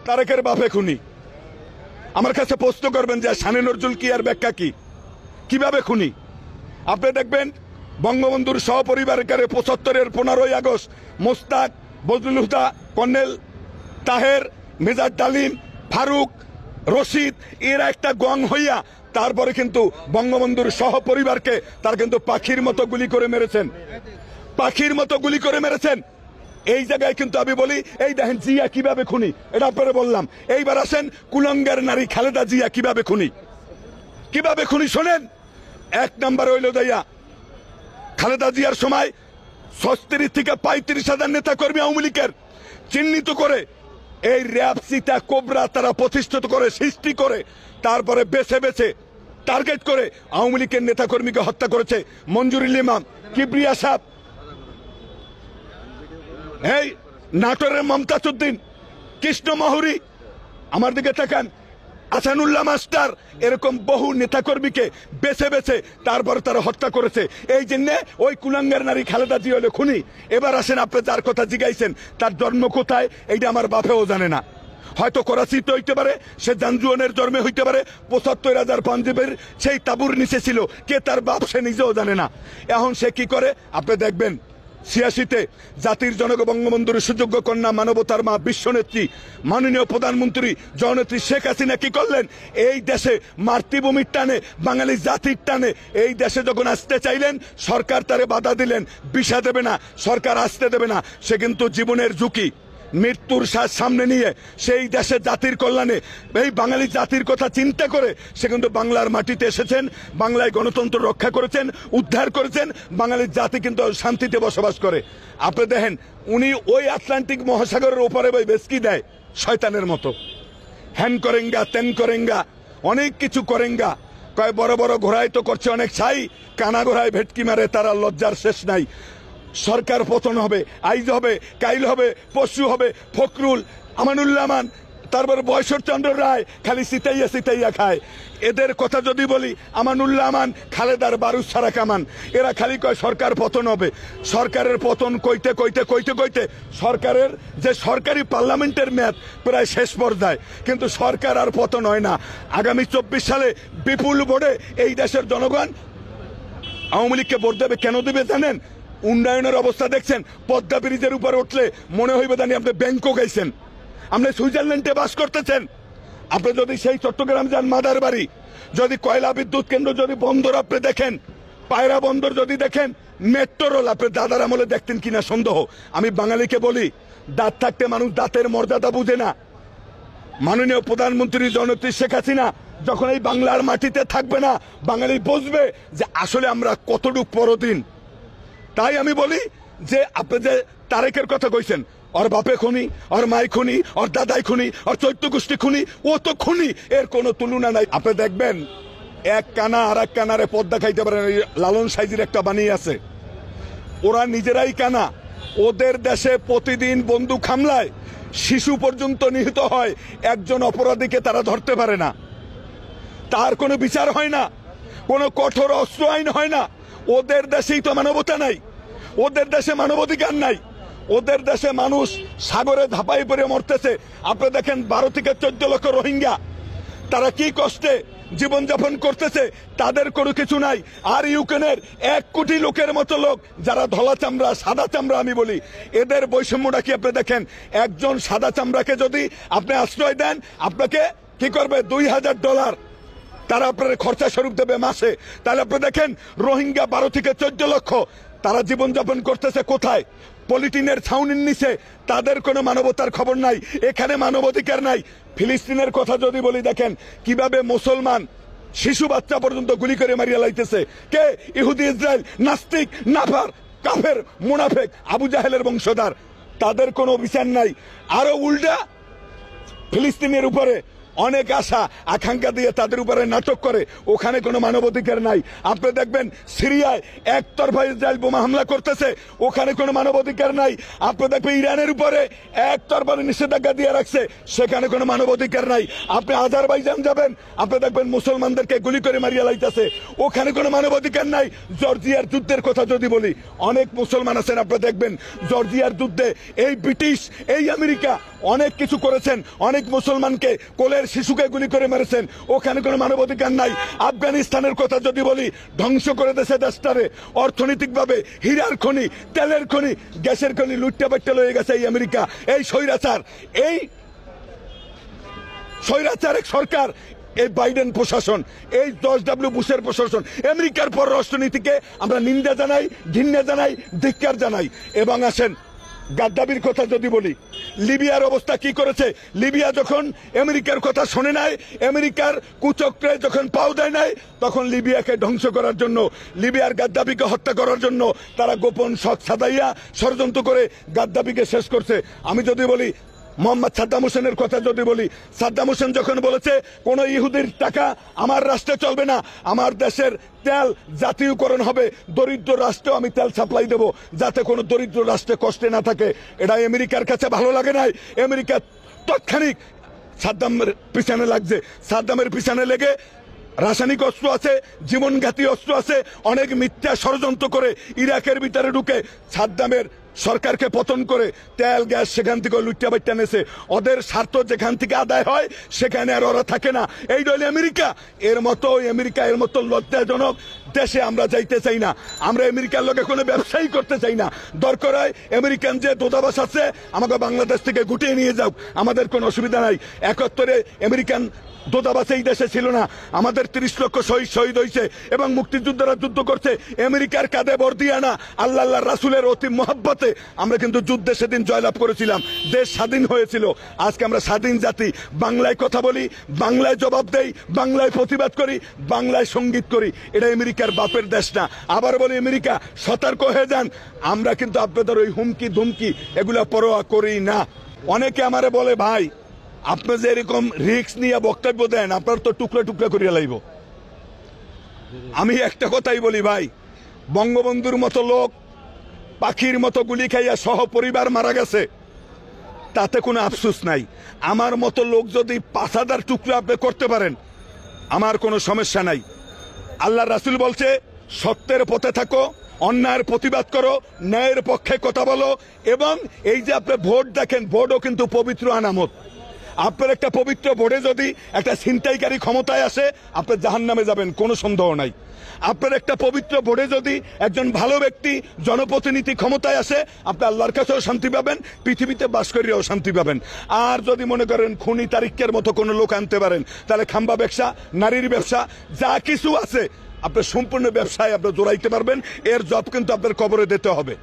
তারেকের বাপে খুনি। আমার কাছে প্রশ্ন করবেন যে শানে নজরুল কি আর ব্যাখ্যা কি, কিভাবে খুনি? আপনি দেখবেন বঙ্গবন্ধুর সহপরিবারকারে ৭৫-এর 15ই আগস্ট মোস্তাক, বজলুল হুদা, কর্নেল তাহের, মেজর ডালিম, ফারুক, রশিদ এরা একটা গং হইয়া তারপরে কিন্তু বঙ্গবন্ধুর সহপরিবারকে তার কিন্তু পাখির মতো গুলি করে মেরেছেন, পাখির মতো গুলি করে মেরেছেন। এই জায়গায় কিন্তু আমি বলি এই দেখেন জিয়া কিভাবে খুনি, এটা আপনারা বললাম। এইবার আসেন কুলঙ্গের নারী খালেদা জিয়া কিভাবে খুনি, কিভাবে খুনি শোনেন। 1 নাম্বার হইল দাইয়া খালেদা জিয়ার সময় 36 থেকে 35,000 নেতা কর্মী আওয়ামী লীগের চিহ্নিত করে এই র্যাব, চিতা, কোবরা তারা প্রতিষ্ঠিত করে, সৃষ্টি করে, তারপরে বেছে বেছে টার্গেট করে আওয়ামী লীগের নেতা কর্মীকে হত্যা করেছে। মঞ্জুরুল ইমাম, কিবরিয়া সাহেব, এই নাটোরের মমতাজ উদ্দিন, কৃষ্ণ মাহুরি, আমার দিকে তাকান, আসানুল্লাহ মাস্টার, এরকম বহু নেতাকর্মীকে বেছে বেছে তারপরে তারা হত্যা করেছে। এই জন্য ওই কুলাঙ্গার নারী খালেদা জিয়া হলো খুনি। এবার আসেন আপনি যার কথা জিগাইছেন তার জন্ম কোথায়, এইটা আমার বাপেও জানে না। হয়তো করাচিতে হইতে পারে, সে জানজুয়ানের জন্মে হইতে পারে, ৭৫,000 পাঞ্জাবের সেই তাবুর নিচে ছিল, কে তার বাপ সে নিজেও জানে না। এখন সে কি করে আপনি দেখবেন ৮৬-তে জাতির জনক বঙ্গবন্ধুর সুযোগ্য কন্যা, মানবতার মা, বিশ্বনেত্রী, মাননীয় প্রধানমন্ত্রী জননেত্রী শেখ হাসিনা কি করলেন, এই দেশে মাতৃভূমির টানে, বাঙালি জাতির টানে এই দেশে যখন আসতে চাইলেন সরকার তারে বাধা দিলেন, ভিসা দেবে না, সরকার আসতে দেবে না। সে কিন্তু জীবনের ঝুঁকি, মৃত্যুর সামনে নিয়ে সেই দেশে জাতির কল্যাণে, এই বাঙালি জাতির কথা চিন্তা করে সে কিন্তু বাংলার মাটিতে এসেছেন, বাংলায় গণতন্ত্র রক্ষা করেছেন, উদ্ধার করেছেন, বাঙালির জাতি কিন্তু শান্তিতে বসবাস করে। আপনি দেখেন উনি ওই আটলান্টিক মহাসাগরের ওপারে বই বেসকি দেয় শয়তানের মতো, হ্যান করেঙ্গা, তেন করেঙ্গা, অনেক কিছু করেঙ্গা, কয় বড় বড় ঘোড়ায় তো করছে অনেক ছাই, কানা ঘোড়ায় ভেটকি মারে, তারা লজ্জার শেষ নাই। সরকার পতন হবে, আইজ হবে, কাইল হবে, পশু হবে, ফখরুল, আমানুল্লাহমান, তারপর বয়সরচন্দ্র রায় খালি সিতাইয়া সিতাইয়া খায়। এদের কথা যদি বলি, আমানুল্লাহমান, খালেদার বারুদ ছাড়া কামান, এরা খালি কয় সরকার পতন হবে। সরকারের পতন কইতে কইতে কইতে কইতে সরকারের যে সরকারি পার্লামেন্টের মেয়াদ প্রায় শেষ পর্যায়ে, কিন্তু সরকার আর পতন হয় না। আগামী 24 সালে বিপুল ভোটে এই দেশের জনগণ আওয়ামী লীগকে ভোট দেবে। কেন দেবে জানেন? উন্নয়নের অবস্থা দেখছেন, পদ্মা ব্রিজের উপর উঠলে মনে হইবে জানি আপনি ব্যাংকক গাইছেন, আপনি সুইজারল্যান্ডে বাস করতেছেন। আপনি যদি সেই চট্টগ্রাম যান, মাদার বাড়ি, যদি কয়লা বিদ্যুৎ কেন্দ্র, যদি বন্দর আপনি দেখেন, পায়রা বন্দর যদি দেখেন, মেট্রো রেল আপনি দাদার আমলে দেখতেন কিনা সন্দেহ। আমি বাঙালিকে বলি, দাঁত থাকতে মানুষ দাঁতের মর্যাদা বুঝে না। মাননীয় প্রধানমন্ত্রী জননেত্রী শেখ হাসিনা যখন এই বাংলার মাটিতে থাকবে না, বাঙালি বুঝবে যে আসলে আমরা কতটুক পরদিন। তাই আমি বলি যে আপনি যে তারেকের কথা কইছেন, ওর বাপে খুনি, ওর মাই খুনি, ওর দাদাই খুনি, ওর চৈত্য গোষ্ঠী খুনি, ও তো খুনি, এর কোনো তুলনা নাই। আপনি দেখবেন এক কানা আর এক কানারে পদ্মা খাইতে পারেন। লালন সাইজির একটা বানিয়ে আছে, ওরা নিজেরাই কানা, ওদের দেশে প্রতিদিন বন্দুক হামলায় শিশু পর্যন্ত নিহত হয়, একজন অপরাধীকে তারা ধরতে পারে না, তার কোনো বিচার হয় না, কোনো কঠোর অস্ত্র আইন হয় না। ওদের দেশেই তো মানবতা নাই, ওদের দেশে মানবাধিকার নাই, ওদের দেশে মানুষ সাগরে ধাপাই পড়ে মরতেছে। আপনি দেখেন 12 থেকে 14 লক্ষ রোহিঙ্গা, তারা কি কষ্টে জীবনযাপন করতেছে, তাদের কোনো কিছু নাই। আর ইউক্রেনের 1 কোটি লোকের মতো লোক যারা ধলা চামড়া, সাদা চামড়া আমি বলি, এদের বৈষম্যটা কি আপনি দেখেন। একজন সাদা চামড়াকে যদি আপনি আশ্রয় দেন, আপনাকে কি করবে, $2000 তারা আপনার খরচা স্বরূপ দেবে মাসে। তাহলে আপনি দেখেন রোহিঙ্গা 12 থেকে 14 লক্ষ, তারা জীবনযাপন করতেছে কোথায়? পলিটিনের ছাউনির নিচে। তাদের কোনো মানবতার খবর নাই, এখানে মানবাধিকার নাই। ফিলিস্তিনের কথা যদি বলি, দেখেন কিভাবে মুসলমান শিশু বাচ্চা পর্যন্ত গুলি করে মারিয়া লাইতেছে। কে? ইহুদি, ইসরায়েল, নাস্তিক, নাফার, কাফের, মুনাফেক, আবু জাহেলের বংশধর। তাদের কোনো বিচার নাই। আরো উল্টা ফিলিস্তিনের উপরে অনেক আশা আকাঙ্ক্ষা দিয়ে তাদের উপরে নাটক করে, ওখানে কোনো মানবাধিকার নাই। আপনি দেখবেন সিরিয়ায় একতরফা ইসরায়েল বোমা হামলা করতেছে, ওখানে কোনো মানবাধিকার নাই। আপনি দেখবেন ইরানের উপরে একতরফা নিষেধাজ্ঞা দিয়ে রাখছে, সেখানে কোনো মানবাধিকার নাই। আপনি আজারবাইজান যাবেন, আপনি দেখবেন মুসলমানদেরকে গুলি করে মারিয়া লাইতেছে, ওখানে কোনো মানবাধিকার নাই। জর্জিয়ার যুদ্ধের কথা যদি বলি, অনেক মুসলমান আছেন, আপনি দেখবেন জর্জিয়ার যুদ্ধে এই ব্রিটিশ, এই আমেরিকা অনেক কিছু করেছেন, অনেক মুসলমানকে কোলের শিশুকে গুলি করে মেরেছেন, ওখানে কোনো মানবাধিকার নাই। আফগানিস্তানের কথা যদি বলি, ধ্বংস করে দেশে দেশটারে অর্থনৈতিকভাবে, হীরার খনি, তেলের খনি, গ্যাসের খনি লুটটা বাট্টা লয়ে গেছে এই আমেরিকা, এই স্বৈরাচার, এই স্বৈরাচারিক সরকার, এই বাইডেন প্রশাসন, এই জর্জ ডব্লিউ বুশের প্রশাসন, আমেরিকার পররাষ্ট্রনীতিকে আমরা নিন্দা জানাই, ঘৃণা জানাই, ধিক্কার জানাই। এবং আসেন গাদ্দাফির কথা যদি বলি, লিবিয়ার অবস্থা কি করেছে। লিবিয়া যখন আমেরিকার কথা শোনে নাই, আমেরিকার কুচক্রে যখন পাও দেয় নাই, তখন লিবিয়াকে ধ্বংস করার জন্য, লিবিয়ার গাদ্দাফিকে হত্যা করার জন্য তারা গোপন শখ সাজাইয়া ষড়যন্ত্র করে গাদ্দাফিকে শেষ করছে। আমি যদি বলি মোহাম্মদ সাদ্দাম হোসেনের কথা যদি বলি, সাদ্দাম হোসেন যখন বলেছে কোন ইহুদির টাকা আমার রাষ্ট্রে চলবে না, আমার দেশের তেল জাতীয়করণ হবে, দরিদ্র রাষ্ট্রেও আমি তেল সাপ্লাই দেব, যাতে কোনো দরিদ্র রাষ্ট্রে কষ্টে না থাকে। এটা আমেরিকার কাছে ভালো লাগে নাই। আমেরিকা তৎক্ষণিক সাদ্দামের পিছনে লাগছে। সাদ্দামের পিছনে লেগে রাসায়নিক অস্ত্র আছে, জীবনঘাতী অস্ত্র আছে, অনেক মিথ্যা ষড়যন্ত্র করে ইরাকের ভিতরে ঢুকে সাদ্দামের সরকারকে পতন করে তেল গ্যাস সেখান থেকে লুটটা বাইটটা নেছে। ওদের স্বার্থ যেখান থেকে আদায় হয় সেখানে আর ওরা থাকে না। এই দল আমেরিকা, এর মতো লজ্জাজনক দেশে আমরা যাইতে চাই না। আমরা আমেরিকার লোকে কোনো ব্যবসায়ী করতে চাই না। দরকার হয় আমেরিকান যে দূতাবাস আছে আমাকে বাংলাদেশ থেকে গুটিয়ে নিয়ে যাও, আমাদের কোনো অসুবিধা নাই। 71-এ আমেরিকান দূতাবাস এই দেশে ছিল না, আমাদের 30 লক্ষ শহীদ হয়েছে এবং মুক্তিযোদ্ধারা যুদ্ধ করছে। আমেরিকার কাঁধে ভর দিয়া না, আল্লাহ রাসূলের অতি মহব্বতে আমরা কিন্তু যুদ্ধে সেদিন জয়লাভ করেছিলাম, দেশ স্বাধীন হয়েছিল। আজকে আমরা স্বাধীন জাতি, বাংলায় কথা বলি, বাংলায় জবাব দেই, বাংলায় প্রতিবাদ করি, বাংলায় সঙ্গীত করি। এটা আমেরিকার বাপের দেশ না। আবার বলি আমেরিকা সতর্ক হয়ে যান, আমরা কিন্তু আপনাদের ওই হুমকি ধুমকি এগুলা পরোয়া করি না। অনেকে আমারে বলে ভাই আপনি যে এরকম রিস্ক নিয়ে বক্তব্য দেন, আপনার তো টুকরা টুকরা করিয়া লাইব। আমি একটা কথাই বলি ভাই, বঙ্গবন্ধুর মতো লোক পাখির মতো গুলি খাইয়া সহ পরিবার মারা গেছে, তাতে কোনো আফসোস নাই। আমার মতো লোক যদি 5000 টুকরা আপনি করতে পারেন, আমার কোনো সমস্যা নাই। আল্লাহ রাসূল বলছে সত্যের পথে থাকো, অন্যায়ের প্রতিবাদ করো, ন্যায়ের পক্ষে কথা বলো। এবং এই যে আপনি ভোট দেখেন, ভোটও কিন্তু পবিত্র আনামত। আপনার একটা পবিত্র ভোটে যদি একটা ছিনতাইকারী ক্ষমতায় আসে, আপনি জাহান্নামে যাবেন, কোনো সন্দেহ নাই। আপনার একটা পবিত্র ভোটে যদি একজন ভালো ব্যক্তি জনপ্রতিনিধি ক্ষমতায় আসে, আপনি আল্লাহর কাছেও শান্তি পাবেন, পৃথিবীতে বাস করিয়াও শান্তি পাবেন। আর যদি মনে করেন খুনি তারিখের মতো কোনো লোক আনতে পারেন, তাহলে খাম্বা ব্যবসা, নারীর ব্যবসা, যা কিছু আছে আপনার সম্পূর্ণ ব্যবসায় আপনি জড়াইতে পারবেন। এর জব কিন্তু আপনার কবরে দিতে হবে।